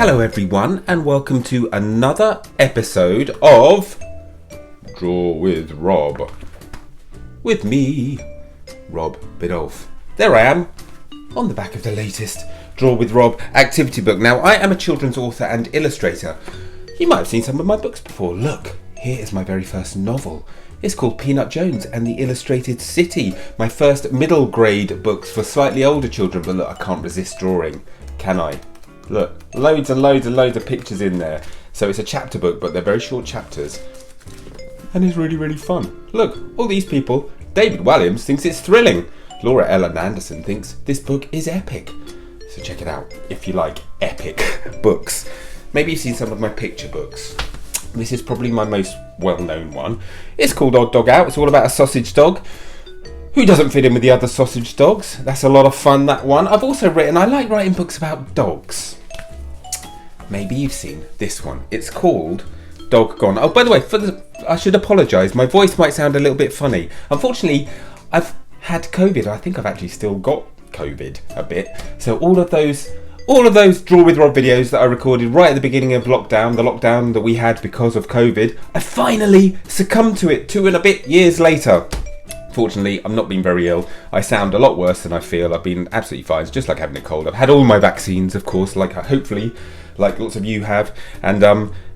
Hello everyone and welcome to another episode of Draw with Rob. With me, Rob Biddulph. There I am, on the back of the latest Draw with Rob activity book. Now I am a children's author and illustrator. You might have seen some of my books before. Look, here is my very first novel. It's called Peanut Jones and the Illustrated City. My first middle grade books for slightly older children, but look, I can't resist drawing, can I? Look, loads and loads and loads of pictures in there. So it's a chapter book, but they're very short chapters. And it's really, really fun. Look, all these people. David Williams thinks it's thrilling. Laura Ellen Anderson thinks this book is epic. So check it out if you like epic books. Maybe you've seen some of my picture books. This is probably my most well-known one. It's called Odd Dog Out. It's all about a sausage dog who doesn't fit in with the other sausage dogs. That's a lot of fun, that one. I've also I like writing books about dogs. Maybe you've seen this one. It's called Dog Gone. Oh, by the way, I should apologise. My voice might sound a little bit funny. Unfortunately, I've had COVID. I think I've actually still got COVID a bit. So all of those Draw with Rob videos that I recorded right at the beginning of lockdown, the lockdown that we had because of COVID, I finally succumbed to it 2 and a bit years later. Fortunately, I'm not being very ill. I sound a lot worse than I feel. I've been absolutely fine. It's just like having a cold. I've had all my vaccines, of course, hopefully, like lots of you have. And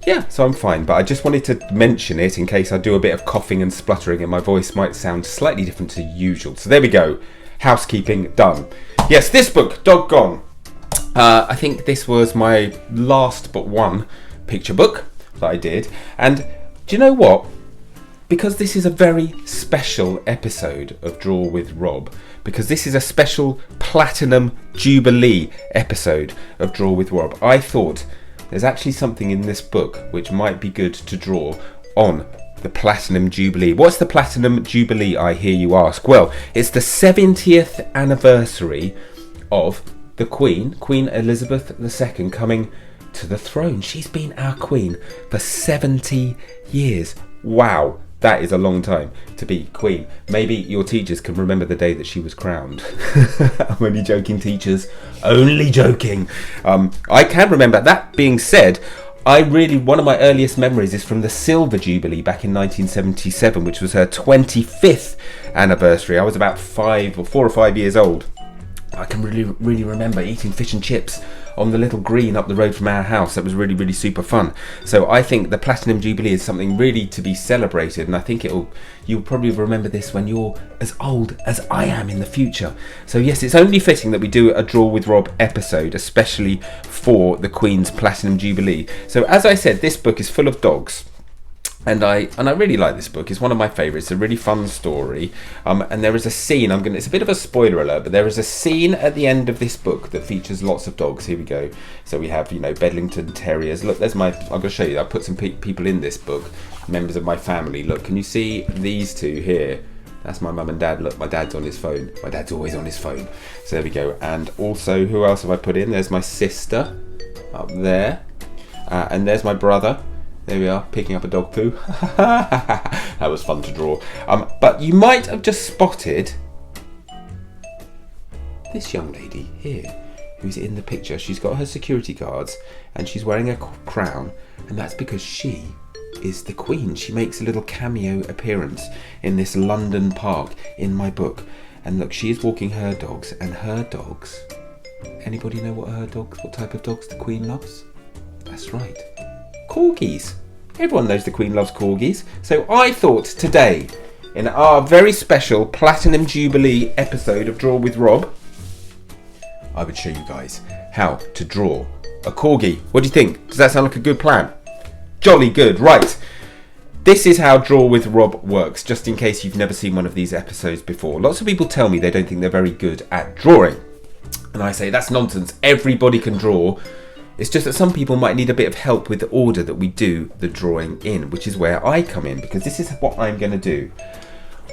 yeah, so I'm fine. But I just wanted to mention it in case I do a bit of coughing and spluttering and my voice might sound slightly different to usual. So there we go. Housekeeping done. Yes, this book, Dog Gone. I think this was my last but one picture book that I did. And do you know what? Because this is a very special episode of Draw with Rob, because this is a special Platinum Jubilee episode of Draw with Rob, I thought there's actually something in this book which might be good to draw on the Platinum Jubilee. What's the Platinum Jubilee, I hear you ask? Well, it's the 70th anniversary of the Queen Elizabeth II, coming to the throne. She's been our Queen for 70 years. Wow. That is a long time to be Queen. Maybe your teachers can remember the day that she was crowned. I'm only joking, teachers. Only joking. I can remember. That being said, one of my earliest memories is from the Silver Jubilee back in 1977, which was her 25th anniversary. I was about 4 or 5 years old. I can really remember eating fish and chips on the little green up the road from our house. That was really, really super fun. So I think the Platinum Jubilee is something really to be celebrated, and I think you'll probably remember this when you're as old as I am in the future. So yes, it's only fitting that we do a Draw with Rob episode, especially for the Queen's Platinum Jubilee. So as I said, this book is full of dogs. And I really like this book. It's one of my favourites. It's a really fun story. And there is a scene, it's a bit of a spoiler alert, but there is a scene at the end of this book that features lots of dogs. Here we go. So we have, Bedlington Terriers. Look, I'm going to show you. I put some people in this book, members of my family. Look, can you see these two here? That's my mum and dad. Look, my dad's on his phone. My dad's always on his phone. So there we go. And also, who else have I put in? There's my sister up there. And there's my brother. There we are, picking up a dog poo. That was fun to draw. But you might have just spotted this young lady here, who's in the picture. She's got her security guards and she's wearing a crown, and that's because she is the Queen. She makes a little cameo appearance in this London park in my book. And look, she is walking her dogs, and her dogs, anybody know what type of dogs the Queen loves? That's right. Corgis. Everyone knows the Queen loves corgis. So I thought today, in our very special Platinum Jubilee episode of Draw with Rob, I would show you guys how to draw a corgi. What do you think? Does that sound like a good plan? Jolly good. Right. This is how Draw with Rob works, just in case you've never seen one of these episodes before. Lots of people tell me they don't think they're very good at drawing. And I say, that's nonsense. Everybody can draw. It's just that some people might need a bit of help with the order that we do the drawing in, which is where I come in, because this is what I'm going to do.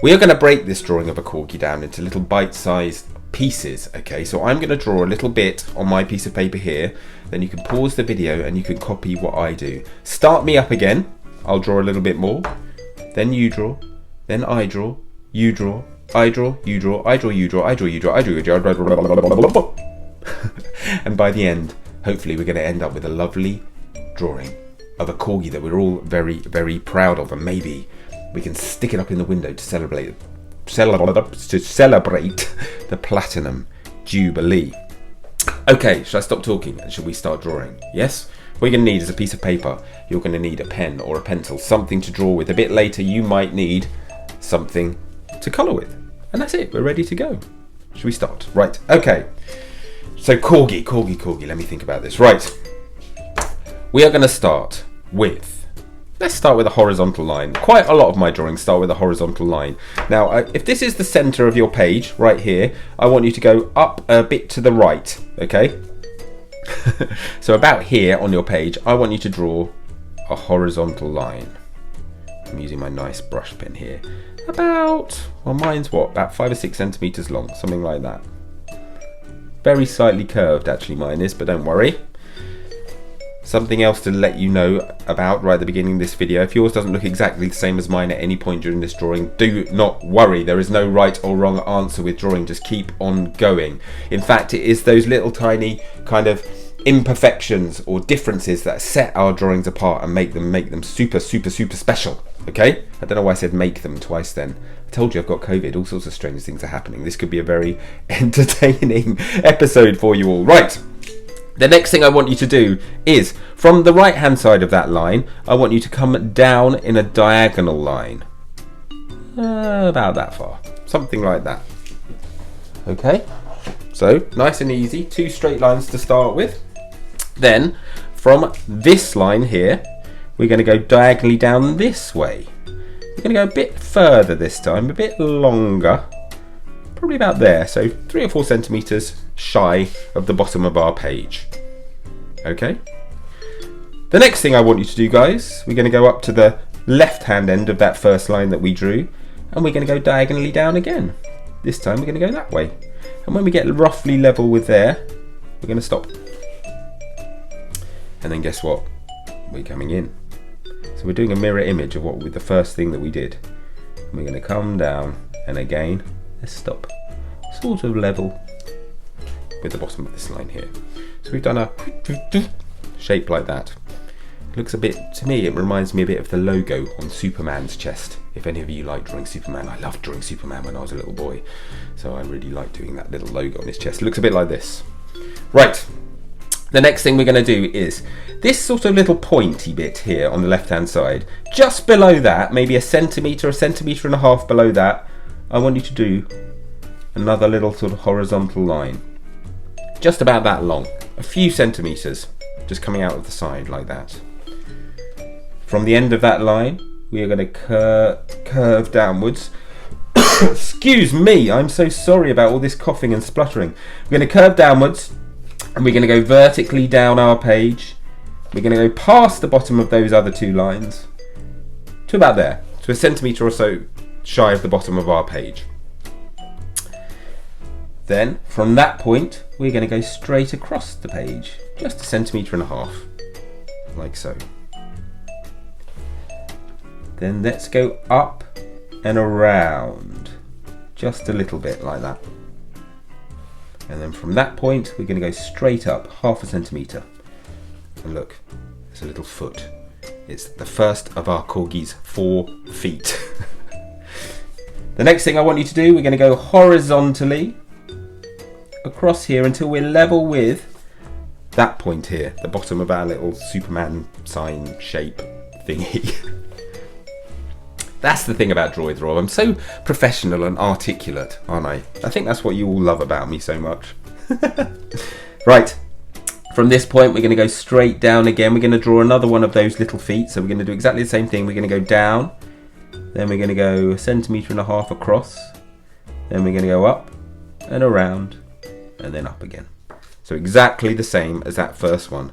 We are going to break this drawing of a corgi down into little bite-sized pieces, okay? So I'm going to draw a little bit on my piece of paper here, then you can pause the video and you can copy what I do. Start me up again, I'll draw a little bit more, then you draw, then I draw, you draw, I draw, you draw, I draw, you draw, I draw, you draw, I draw, you draw, and by the end, hopefully we're going to end up with a lovely drawing of a Corgi that we're all very, very proud of, and maybe we can stick it up in the window to celebrate the Platinum Jubilee. Okay, should I stop talking and should we start drawing? Yes? What you're going to need is a piece of paper. You're going to need a pen or a pencil, something to draw with. A bit later you might need something to colour with. And that's it, we're ready to go. Should we start? Right, okay. So Corgi, let me think about this. Right, we are going to start with, let's start with a horizontal line. Quite a lot of my drawings start with a horizontal line. Now, if this is the centre of your page, right here, I want you to go up a bit to the right, okay? So about here on your page, I want you to draw a horizontal line. I'm using my nice brush pen here. About, well, mine's what, about 5 or 6 centimetres long, something like that. Very slightly curved actually mine is, but don't worry. Something else to let you know about right at the beginning of this video, if yours doesn't look exactly the same as mine at any point during this drawing, do not worry. There is no right or wrong answer with drawing, just keep on going. In fact, it is those little tiny kind of imperfections or differences that set our drawings apart and make them super special. Okay, I don't know why I said make them twice then. I told you I've got COVID, all sorts of strange things are happening. This could be a very entertaining episode for you all. Right, the next thing I want you to do is from the right hand side of that line, I want you to come down in a diagonal line. About that far, something like that. Okay, so nice and easy, 2 straight lines to start with. Then from this line here, we're going to go diagonally down this way. We're going to go a bit further this time, a bit longer, probably about there, so 3 or 4 centimetres shy of the bottom of our page. Okay. The next thing I want you to do, guys, we're going to go up to the left hand end of that first line that we drew, and we're going to go diagonally down again. This time we're going to go that way. And when we get roughly level with there, we're going to stop. And then guess what? We're coming in. So we're doing a mirror image of what with the first thing that we did. And we're going to come down, and again, let's stop. Sort of level with the bottom of this line here. So we've done a shape like that. It looks a bit, to me, it reminds me a bit of the logo on Superman's chest. If any of you like drawing Superman, I loved drawing Superman when I was a little boy. So I really like doing that little logo on his chest. It looks a bit like this. Right. The next thing we're going to do is this sort of little pointy bit here on the left hand side. Just below that, maybe a centimetre and a half below that, I want you to do another little sort of horizontal line. Just about that long, a few centimetres, just coming out of the side like that. From the end of that line, we are going to curve downwards. Excuse me, I'm so sorry about all this coughing and spluttering. We're going to curve downwards. And we're going to go vertically down our page. We're going to go past the bottom of those other 2 lines to about there, to a centimetre or so shy of the bottom of our page. Then from that point, we're going to go straight across the page, just a centimetre and a half, like so. Then let's go up and around, just a little bit like that. And then from that point, we're going to go straight up half a centimetre. And look, there's a little foot. It's the first of our Corgi's 4 feet. The next thing I want you to do, we're going to go horizontally across here until we're level with that point here, the bottom of our little Superman sign shape thingy. That's the thing about Draw with Rob. I'm so professional and articulate, aren't I? I think that's what you all love about me so much. Right, from this point we're going to go straight down again. We're going to draw another one of those little feet. So we're going to do exactly the same thing. We're going to go down, then we're going to go a centimetre and a half across, then we're going to go up and around and then up again. So exactly the same as that first one.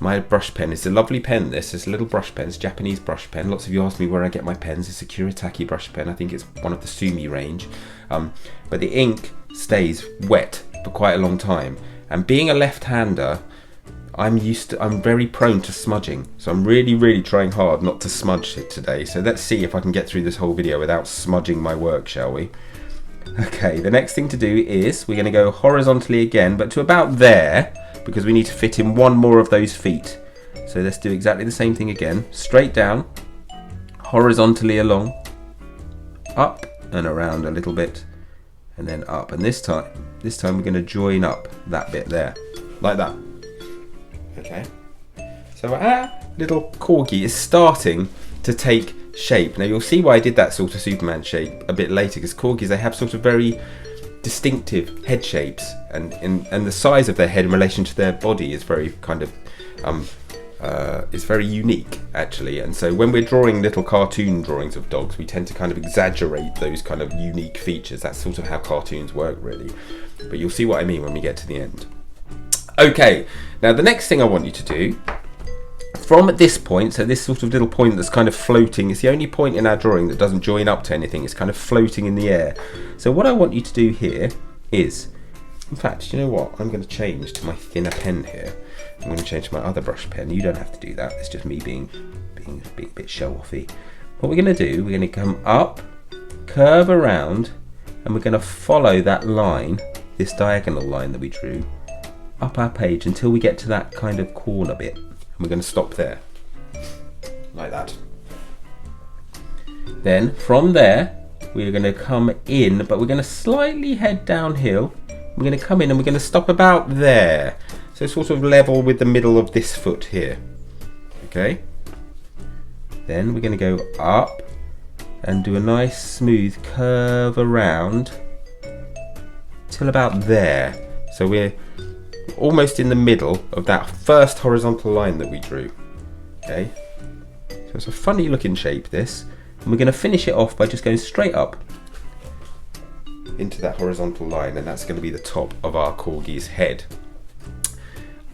My brush pen is a lovely pen. This is a little brush pen. It's a Japanese brush pen. Lots of you ask me where I get my pens. It's a Kuretake brush pen. I think it's one of the Sumi range. But the ink stays wet for quite a long time. And being a left-hander, I'm very prone to smudging. So I'm really trying hard not to smudge it today. So let's see if I can get through this whole video without smudging my work, shall we? Okay, the next thing to do is we're going to go horizontally again, but to about there, because we need to fit in one more of those feet. So let's do exactly the same thing again. Straight down, horizontally along, up and around a little bit, and then up. And this time we're going to join up that bit there, like that. Okay. So our little corgi is starting to take shape. Now you'll see why I did that sort of Superman shape a bit later, because corgis, they have sort of very distinctive head shapes, and the size of their head in relation to their body is very kind of is very unique actually. And so when we're drawing little cartoon drawings of dogs, we tend to kind of exaggerate those kind of unique features. That's sort of how cartoons work really, but you'll see what I mean when we get to the end. Okay, now the next thing I want you to do from this point, so this sort of little point that's kind of floating, is the only point in our drawing that doesn't join up to anything. It's kind of floating in the air. So what I want you to do here is, in fact, you know what? I'm going to change to my thinner pen here. I'm going to change to my other brush pen. You don't have to do that. It's just me being a bit show-offy. What we're going to do, we're going to come up, curve around, and we're going to follow that line, this diagonal line that we drew, up our page until we get to that kind of corner bit. We're going to stop there, like that. Then from there, we're going to come in, but we're going to slightly head downhill. We're going to come in and we're going to stop about there. So sort of level with the middle of this foot here. Okay. Then we're going to go up and do a nice smooth curve around till about there. So we're almost in the middle of that first horizontal line that we drew. Okay, so it's a funny looking shape this, and we're going to finish it off by just going straight up into that horizontal line, and that's going to be the top of our corgi's head.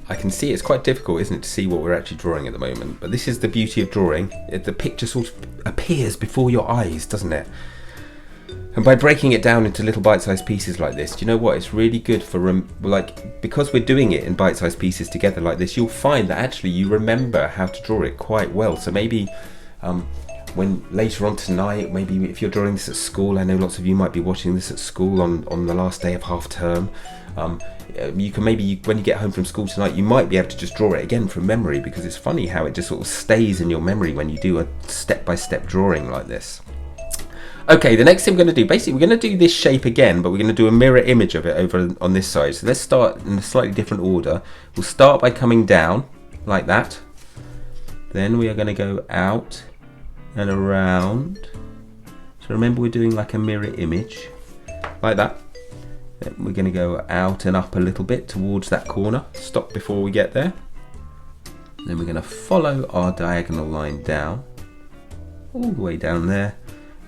I can see it's quite difficult, isn't it, to see what we're actually drawing at the moment, but this is the beauty of drawing. The picture sort of appears before your eyes, doesn't it? And by breaking it down into little bite-sized pieces like this, do you know what? It's really good for, because we're doing it in bite-sized pieces together like this, you'll find that actually you remember how to draw it quite well. So maybe when later on tonight, maybe if you're drawing this at school, I know lots of you might be watching this at school on the last day of half term. You can maybe, when you get home from school tonight, you might be able to just draw it again from memory, because it's funny how it just sort of stays in your memory when you do a step-by-step drawing like this. Okay, the next thing we're going to do, basically we're going to do this shape again, but we're going to do a mirror image of it over on this side. So let's start in a slightly different order. We'll start by coming down like that. Then we are going to go out and around. So remember, we're doing like a mirror image like that. Then we're going to go out and up a little bit towards that corner. Stop before we get there. Then we're going to follow our diagonal line down, all the way down there.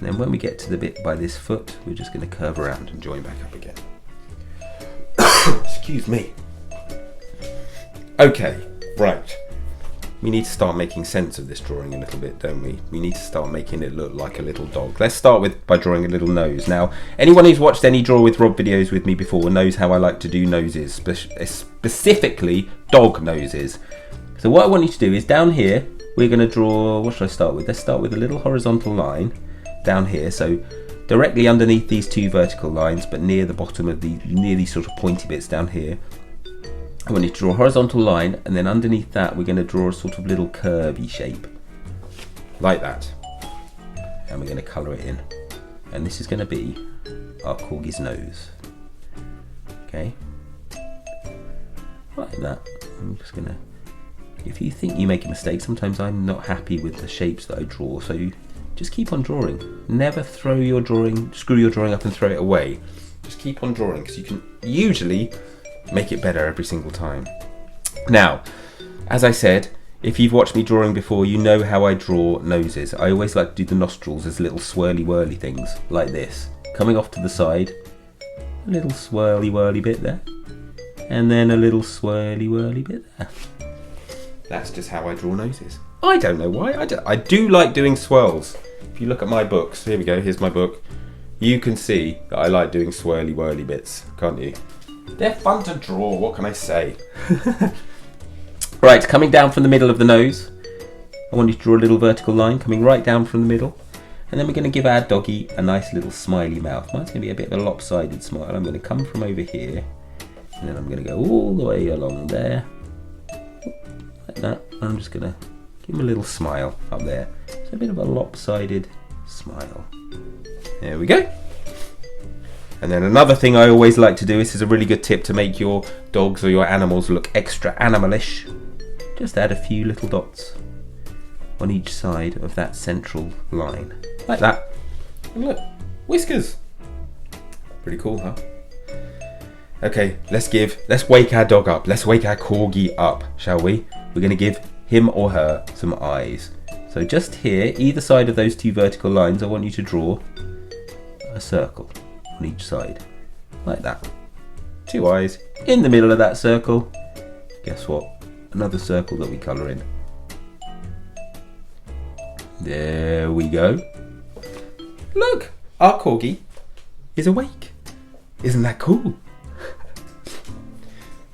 And then when we get to the bit by this foot, we're just going to curve around and join back up again. Excuse me. Okay, right. We need to start making sense of this drawing a little bit, don't we? We need to start making it look like a little dog. Let's start by drawing a little nose. Now, anyone who's watched any Draw with Rob videos with me before knows how I like to do noses, specifically dog noses. So what I want you to do is down here, we're going to draw, what should I start with? Let's start with a little horizontal line down here, so directly underneath these two vertical lines, but near the bottom of near these sort of pointy bits down here. I want you to draw a horizontal line, and then underneath that we're going to draw a sort of little curvy shape like that, and we're going to colour it in, and this is going to be our corgi's nose. Okay, like that. I'm just going to, if you think you make a mistake, sometimes I'm not happy with the shapes that I draw, so just keep on drawing. Never throw your drawing, screw your drawing up and throw it away. Just keep on drawing, because you can usually make it better every single time. Now, as I said, if you've watched me drawing before, you know how I draw noses. I always like to do the nostrils as little swirly whirly things like this, coming off to the side, a little swirly whirly bit there, and then a little swirly whirly bit there. That's just how I draw noses. I don't know why. I do like doing swirls. If you look at my books, here we go, here's my book. You can see that I like doing swirly whirly bits, can't you? They're fun to draw, what can I say? Right, coming down from the middle of the nose, I want you to draw a little vertical line coming right down from the middle. And then we're going to give our doggy a nice little smiley mouth. Mine's going to be a bit of a lopsided smile. I'm going to come from over here And then I'm going to go all the way along there, like that. I'm just going to give him a little smile up there. It's a bit of a lopsided smile. There we go. And then another thing I always like to do, this is a really good tip to make your dogs or your animals look extra animalish. Just add a few little dots on each side of that central line, like that. And look, whiskers. Pretty cool, huh? Okay, let's wake our dog up. Let's wake our Corgi up, shall we? We're going to give him or her some eyes. So just here, either side of those two vertical lines, I want you to draw a circle on each side, like that. 2 eyes in the middle of that circle. Guess what? Another circle that we colour in. There we go. Look, our Corgi is awake. Isn't that cool?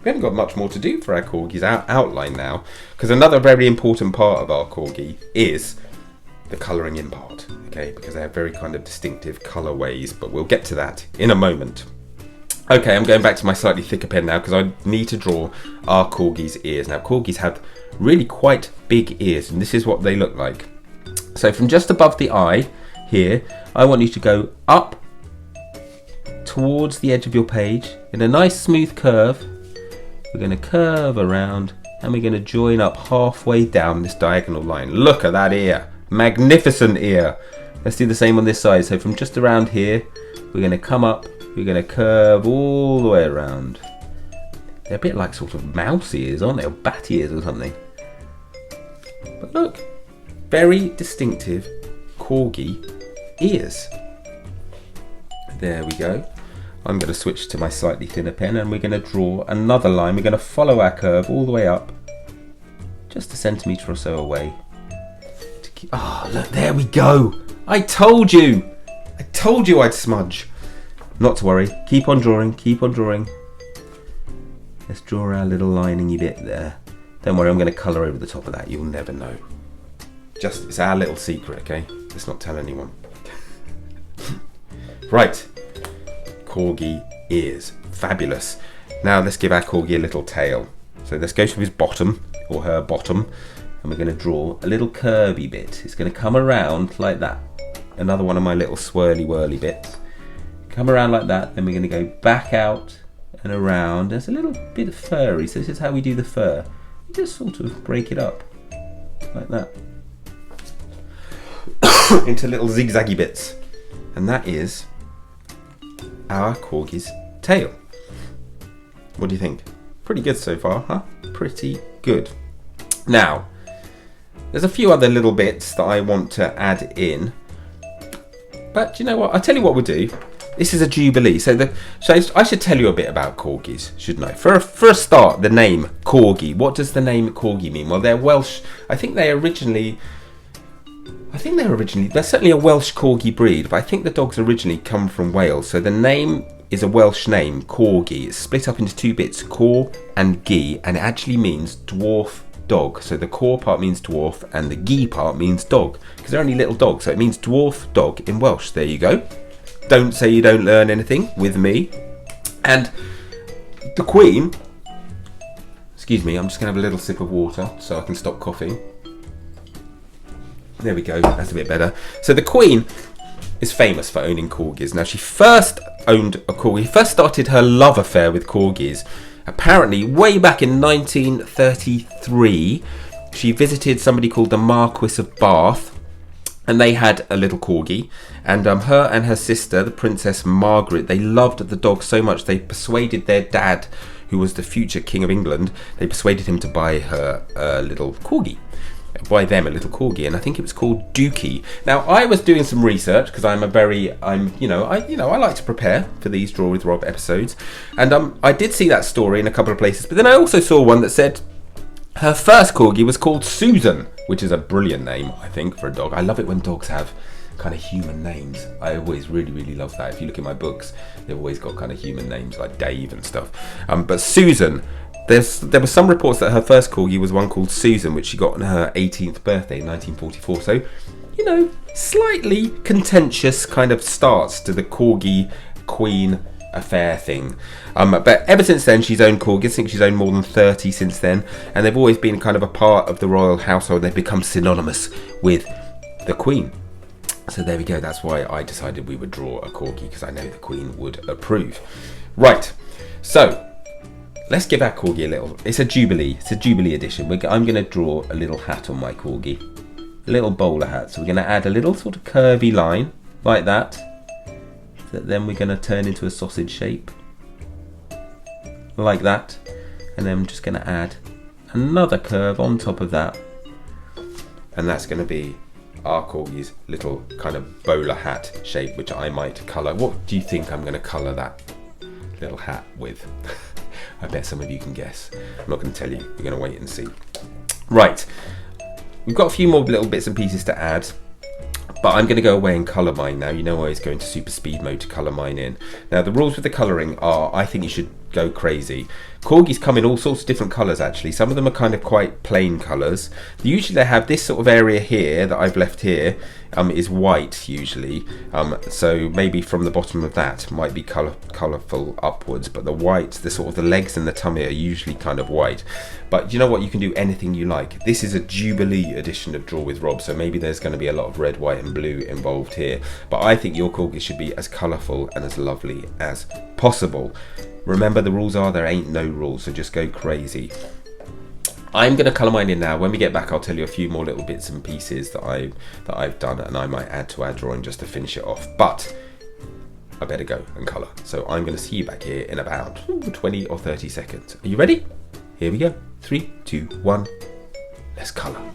We haven't got much more to do for our Corgi's outline now, because another very important part of our Corgi is the colouring in part, okay, because they have very kind of distinctive colourways, but we'll get to that in a moment. Okay, I'm going back to my slightly thicker pen now, because I need to draw our Corgi's ears. Now, Corgis have really quite big ears, and this is what they look like. So from just above the eye here, I want you to go up towards the edge of your page in a nice smooth curve. We're going to curve around and we're going to join up halfway down this diagonal line. Look at that ear. Magnificent ear. Let's do the same on this side. So from just around here, we're going to come up, we're going to curve all the way around. They're a bit like sort of mouse ears, aren't they? Or bat ears or something. But look, very distinctive Corgi ears. There we go. I'm going to switch to my slightly thinner pen and we're going to draw another line. We're going to follow our curve all the way up, just a centimetre or so away. Oh, look, there we go. I told you. I told you I'd smudge. Not to worry. Keep on drawing. Keep on drawing. Let's draw our little lining-y bit there. Don't worry, I'm going to colour over the top of that. You'll never know. Just, it's our little secret, okay? Let's not tell anyone. Right. Corgi ears. Fabulous. Now let's give our Corgi a little tail. So let's go to his bottom, or her bottom, and we're going to draw a little curvy bit. It's going to come around like that. Another one of my little swirly whirly bits. Come around like that, then we're going to go back out and around. There's a little bit of furry, so this is how we do the fur. You just sort of break it up like that into little zigzaggy bits, and that is our Corgi's tail. What do you think? Pretty good so far, huh? Pretty good. Now, there's a few other little bits that I want to add in, but you know what? I'll tell you what we'll do. This is a Jubilee, so I should tell you a bit about Corgis, shouldn't I? For a start, the name Corgi. What does the name Corgi mean? Well, they're Welsh. They're certainly a Welsh Corgi breed, but I think the dogs originally come from Wales. So the name is a Welsh name, Corgi. It's split up into two bits, cor and gi, and it actually means dwarf dog. So the cor part means dwarf and the gi part means dog, because they're only little dogs. So it means dwarf dog in Welsh. There you go. Don't say you don't learn anything with me. And the Queen, excuse me, I'm just going to have a little sip of water so I can stop coughing. There we go, that's a bit better. So the Queen is famous for owning Corgis. Now she first owned a Corgi, first started her love affair with Corgis. Apparently, way back in 1933, she visited somebody called the Marquis of Bath, and they had a little Corgi, and her and her sister, the Princess Margaret, they loved the dog so much they persuaded their dad, who was the future King of England, they persuaded him to buy her a little Corgi. Buy them a little Corgi, and I think it was called Dookie. Now, I was doing some research because I like to prepare for these Draw with Rob episodes, and I did see that story in a couple of places, but then I also saw one that said her first Corgi was called Susan, which is a brilliant name, I think, for a dog. I love it when dogs have kind of human names. I always really, really love that. If you look in my books, they've always got kind of human names like Dave and stuff. But Susan, there were some reports that her first Corgi was one called Susan, which she got on her 18th birthday in 1944. So, you know, slightly contentious kind of starts to the Corgi Queen a fair thing. But ever since then, she's owned corgis. I think she's owned more than 30 since then, and they've always been kind of a part of the royal household. They've become synonymous with the Queen. So there we go. That's why I decided we would draw a corgi, because I know the Queen would approve. Right, so let's give our corgi a little. It's a Jubilee. It's a Jubilee edition. I'm going to draw a little hat on my corgi, a little bowler hat. So we're going to add a little sort of curvy line like that then we're going to turn into a sausage shape like that, and then I'm just going to add another curve on top of that, and that's going to be our corgi's little kind of bowler hat shape, which I might colour. What do you think I'm going to colour that little hat with? I bet some of you can guess. I'm not going to tell you. We're going to wait and see. Right, we've got a few more little bits and pieces to add, but I'm going to go away and colour mine now. You know I always go into super speed mode to colour mine in. Now the rules with the colouring are, I think you should go crazy. Corgis come in all sorts of different colours actually. Some of them are kind of quite plain colours. Usually they have this sort of area here that I've left here is white usually. So maybe from the bottom of that might be colourful upwards, but the white, the sort of the legs and the tummy are usually kind of white. But you know what, you can do anything you like. This is a Jubilee edition of Draw with Rob, so maybe there's going to be a lot of red, white and blue involved here. But I think your corgi should be as colourful and as lovely as possible. Remember, the rules are there ain't no rules, so just go crazy. I'm going to colour mine in now. When we get back, I'll tell you a few more little bits and pieces that I've done, and I might add to our drawing just to finish it off. But I better go and colour. So I'm going to see you back here in about 20 or 30 seconds. Are you ready? Here we go. 3, 2, 1. Let's colour.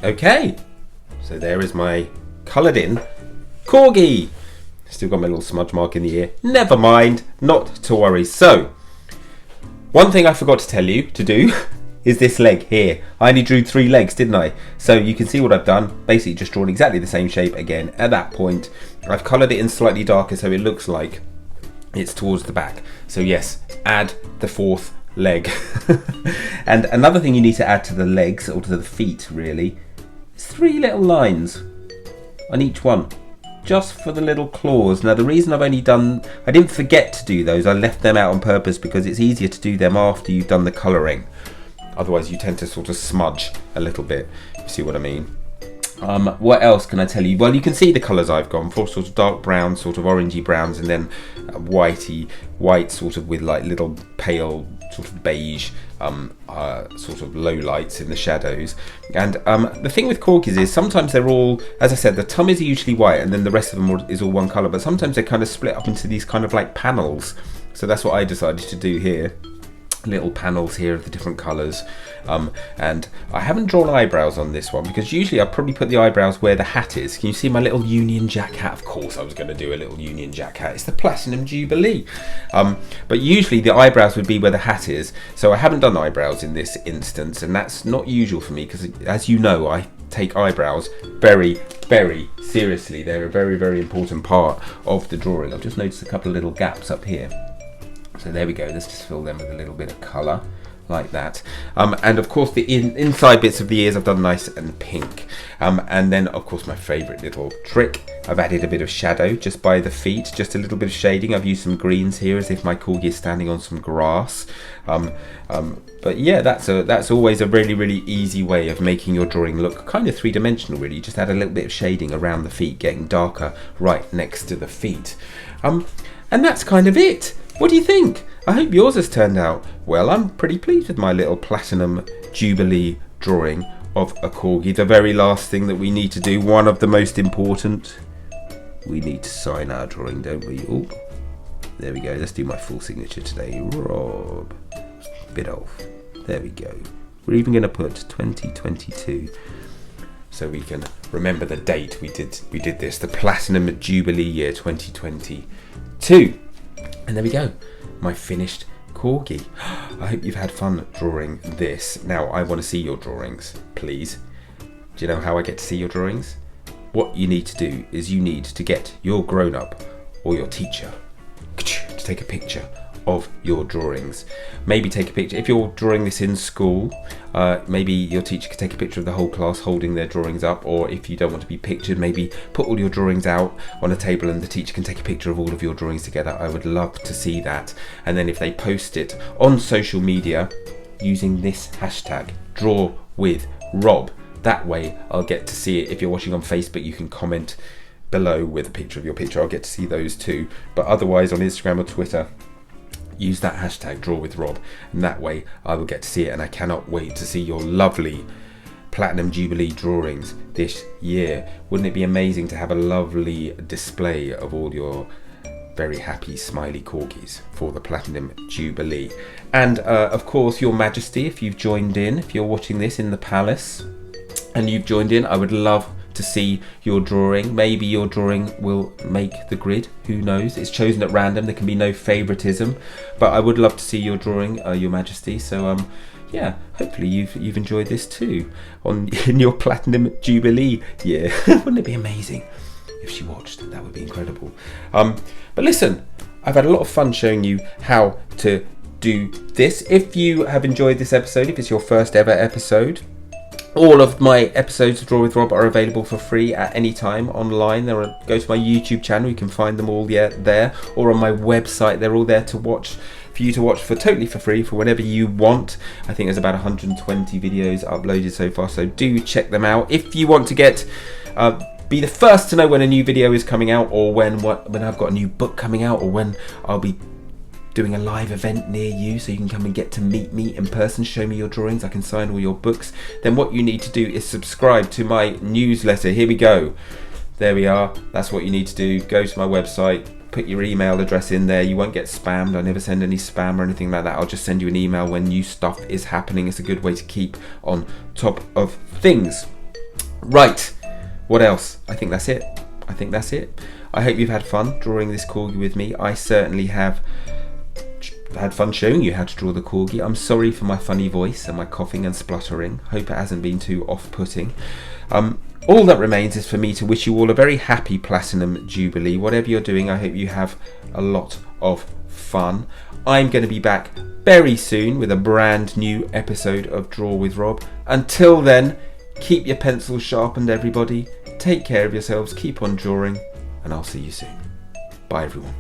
Okay, so there is my coloured in corgi. Still got my little smudge mark in the ear. Never mind, not to worry. So, one thing I forgot to tell you to do is this leg here. I only drew 3 legs, didn't I? So you can see what I've done. Basically just drawn exactly the same shape again. At that point, I've coloured it in slightly darker so it looks like it's towards the back. So yes, add the 4th leg. And another thing you need to add to the legs, or to the feet really, 3 little lines on each one, just for the little claws. Now the reason I didn't forget to do those, I left them out on purpose because it's easier to do them after you've done the colouring. Otherwise you tend to sort of smudge a little bit, you see what I mean? What else can I tell you? Well, you can see the colours I've gone for, sort of dark brown, sort of orangey browns, and then white sort of with like little pale sort of beige sort of low lights in the shadows. And the thing with corgis is sometimes they're all, as I said, the tummies are usually white and then the rest of them is all one colour, but sometimes they kind of split up into these kind of like panels. So that's what I decided to do here. Little panels here of the different colours, and I haven't drawn eyebrows on this one because usually I probably put the eyebrows where the hat is. Can you see my little Union Jack hat? Of course I was going to do a little Union Jack hat. It's the Platinum Jubilee, but usually the eyebrows would be where the hat is, so I haven't done eyebrows in this instance, and that's not usual for me because, as you know, I take eyebrows very, very seriously. They're a very, very important part of the drawing. I've just noticed a couple of little gaps up here. So there we go, let's just fill them with a little bit of colour, like that. And of course the inside bits of the ears I've done nice and pink. And then of course my favourite little trick, I've added a bit of shadow just by the feet, just a little bit of shading. I've used some greens here as if my corgi is standing on some grass. But yeah, that's always a really, really easy way of making your drawing look kind of three-dimensional really. You just add a little bit of shading around the feet, getting darker right next to the feet. And that's kind of it. What do you think? I hope yours has turned out well. I'm pretty pleased with my little Platinum Jubilee drawing of a corgi. The very last thing that we need to do, one of the most important, we need to sign our drawing, don't we? Oh, there we go. Let's do my full signature today. Rob Biddulph. There we go. We're even going to put 2022 so we can remember the date we did this, the Platinum Jubilee year 2022. And there we go, my finished corgi. Corgi. I hope you've had fun drawing this. Now, I want to see your drawings, please. Do you know how I get to see your drawings? What you need to do is you need to get your grown-up or your teacher to take a picture of your drawings. Maybe take a picture, if you're drawing this in school, maybe your teacher could take a picture of the whole class holding their drawings up, or if you don't want to be pictured, maybe put all your drawings out on a table and the teacher can take a picture of all of your drawings together. I would love to see that. And then if they post it on social media using this hashtag, #drawwithrob, that way I'll get to see it. If you're watching on Facebook, you can comment below with a picture of your picture. I'll get to see those too. But otherwise on Instagram or Twitter, use that hashtag #drawwithrob, and that way I will get to see it. And I cannot wait to see your lovely Platinum Jubilee drawings this year. Wouldn't it be amazing to have a lovely display of all your very happy smiley corgis for the Platinum Jubilee? And of course, Your Majesty, if you've joined in, if you're watching this in the palace and you've joined in, I would love to see your drawing. Maybe your drawing will make the grid, who knows? It's chosen at random, there can be no favoritism, but I would love to see your drawing, Your Majesty. So yeah, hopefully you've enjoyed this too in your Platinum Jubilee year. Wouldn't it be amazing if she watched? That would be incredible. But listen, I've had a lot of fun showing you how to do this. If you have enjoyed this episode, if it's your first ever episode, all of my episodes of Draw with Rob are available for free at any time online. Go to my YouTube channel, you can find them all there, or on my website. They're all there to watch, for you to watch for totally for free for whenever you want. I think there's about 120 videos uploaded so far, so do check them out. If you want to be the first to know when a new video is coming out, or when I've got a new book coming out, or when I'll be doing a live event near you, so you can come and get to meet me in person, show me your drawings, I can sign all your books, then what you need to do is subscribe to my newsletter. Here we go. There we are. That's what you need to do. Go to my website, put your email address in there. You won't get spammed. I never send any spam or anything like that. I'll just send you an email when new stuff is happening. It's a good way to keep on top of things. Right. What else? I think that's it. I hope you've had fun drawing this corgi with me. I certainly have had fun showing you how to draw the corgi. I'm sorry for my funny voice and my coughing and spluttering. Hope it hasn't been too off-putting. All that remains is for me to wish you all a very happy Platinum Jubilee. Whatever you're doing, I hope you have a lot of fun. I'm going to be back very soon with a brand new episode of Draw with Rob. Until then, keep your pencils sharpened, everybody. Take care of yourselves, keep on drawing, and I'll see you soon. Bye, everyone.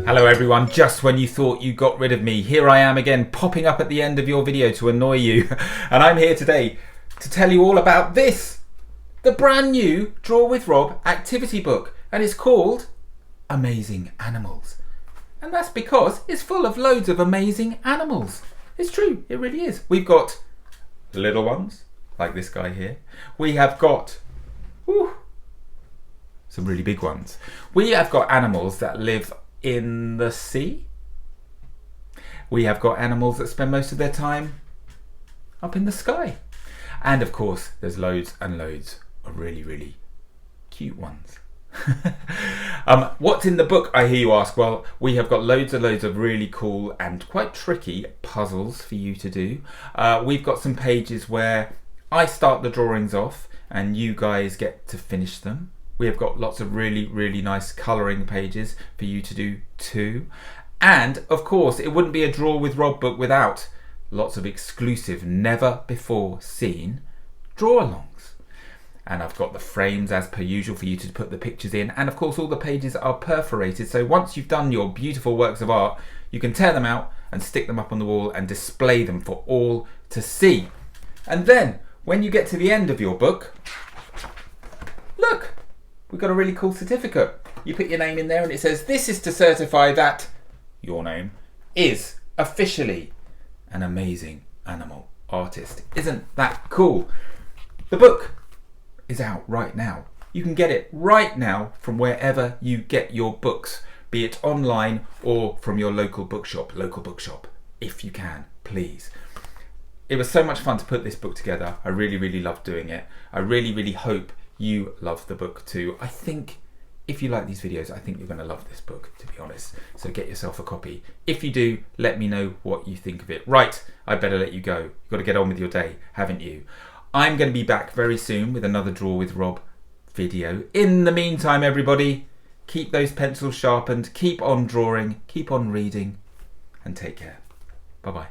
Hello everyone, just when you thought you got rid of me, here I am again, popping up at the end of your video to annoy you. And I'm here today to tell you all about this, the brand new Draw with Rob activity book, and it's called Amazing Animals. And that's because it's full of loads of amazing animals. It's true, it really is. We've got little ones, like this guy here. We have got some really big ones. We have got animals that live in the sea. We have got animals that spend most of their time up in the sky. And of course, there's loads and loads of really, really cute ones. What's in the book, I hear you ask? Well, we have got loads and loads of really cool and quite tricky puzzles for you to do. We've got some pages where I start the drawings off and you guys get to finish them. We have got lots of really, really nice colouring pages for you to do too. And of course, it wouldn't be a Draw with Rob book without lots of exclusive, never before seen draw-alongs. And I've got the frames as per usual for you to put the pictures in. And of course, all the pages are perforated. So once you've done your beautiful works of art, you can tear them out and stick them up on the wall and display them for all to see. And then when you get to the end of your book, look, we've got a really cool certificate. You put your name in there and it says, this is to certify that your name is officially an amazing animal artist. Isn't that cool? The book is out right now You can get it right now from wherever you get your books, be it online or from your local bookshop, if you can, please. It was so much fun to put this book together. I really, really loved doing it. I really, really hope you love the book too. I think if you like these videos, I think you're going to love this book, to be honest. So get yourself a copy. If you do, let me know what you think of it. Right, I better let you go. You've got to get on with your day, haven't you? I'm going to be back very soon with another Draw with Rob video. In the meantime, everybody, keep those pencils sharpened, keep on drawing, keep on reading, and take care. Bye-bye.